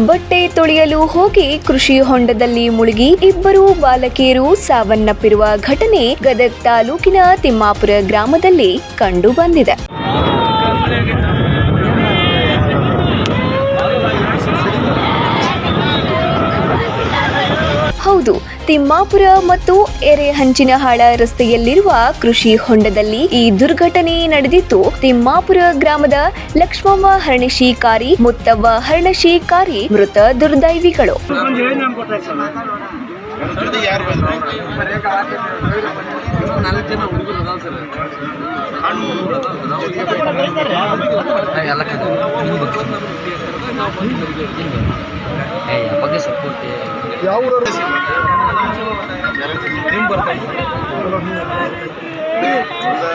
ಬಟ್ಟೆ ತೊಳೆಯಲು ಹೋಗಿ ಕೃಷಿ ಹೊಂಡದಲ್ಲಿ ಮುಳುಗಿ ಇಬ್ಬರು ಬಾಲಕಿಯರು ಸಾವನ್ನಪ್ಪಿರುವ ಘಟನೆ ಗದಗ ತಾಲೂಕಿನ ತಿಮ್ಮಾಪುರ ಗ್ರಾಮದಲ್ಲಿ ಕಂಡು ಬಂದಿದೆ. ಹೌದು, ತಿಮ್ಮಾಪುರ ಮತ್ತು ಎರೆಹಂಚಿನಹಾಳ ರಸ್ತೆಯಲ್ಲಿರುವ ಕೃಷಿ ಹೊಂಡದಲ್ಲಿ ಈ ದುರ್ಘಟನೆ ನಡೆದಿದ್ದು, ತಿಮ್ಮಾಪುರ ಗ್ರಾಮದ ಲಕ್ಷ್ಮಮ್ಮ ಹರ್ಣಶಿಕಾರಿ, ಮುತ್ತವ್ವ ಹರ್ಣಶಿಕಾರಿ ಮೃತ ದುರ್ದೈವಿಗಳು.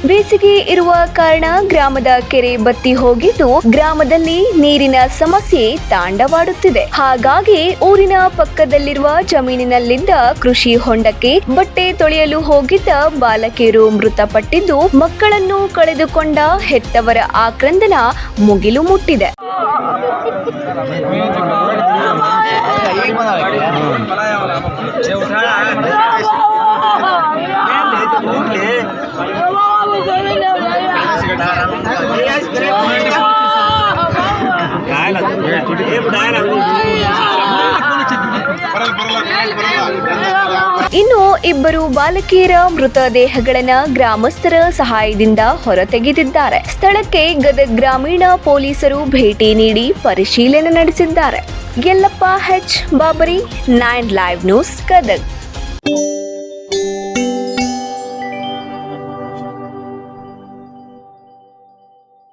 ಬೇಸಿಗೆ ಇರುವ ಕಾರಣ ಗ್ರಾಮದ ಕೆರೆ ಬತ್ತಿ ಹೋಗಿದ್ದು, ಗ್ರಾಮದಲ್ಲಿ ನೀರಿನ ಸಮಸ್ಯೆ ತಾಂಡವಾಡುತ್ತಿದೆ. ಹಾಗಾಗಿ ಊರಿನ ಪಕ್ಕದಲ್ಲಿರುವ ಜಮೀನಿನಲ್ಲಿದ್ದ ಕೃಷಿ ಹೊಂಡಕ್ಕೆ ಬಟ್ಟೆ ತೊಳೆಯಲು ಹೋಗಿದ್ದ ಬಾಲಕಿಯರು ಮೃತಪಟ್ಟಿದ್ದು, ಮಕ್ಕಳನ್ನು ಕಳೆದುಕೊಂಡ ಹೆತ್ತವರ ಆಕ್ರಂದನ ಮುಗಿಲು ಮುಟ್ಟಿದೆ. ಇನ್ನು ಇಬ್ಬರು ಬಾಲಕಿಯರ ಮೃತದೇಹಗಳನ್ನ ಗ್ರಾಮಸ್ಥರ ಸಹಾಯದಿಂದ ಹೊರತೆಗೆದಿದ್ದಾರೆ. ಸ್ಥಳಕ್ಕೆ ಗದಗ ಗ್ರಾಮೀಣ ಪೊಲೀಸರು ಭೇಟಿ ನೀಡಿ ಪರಿಶೀಲನೆ ನಡೆಸಿದ್ದಾರೆ. ಯಲ್ಲಪ್ಪ ಹೆಚ್ ಬಾಬರಿ, 9 ಲೈವ್ ನ್ಯೂಸ್, ಗದಗ.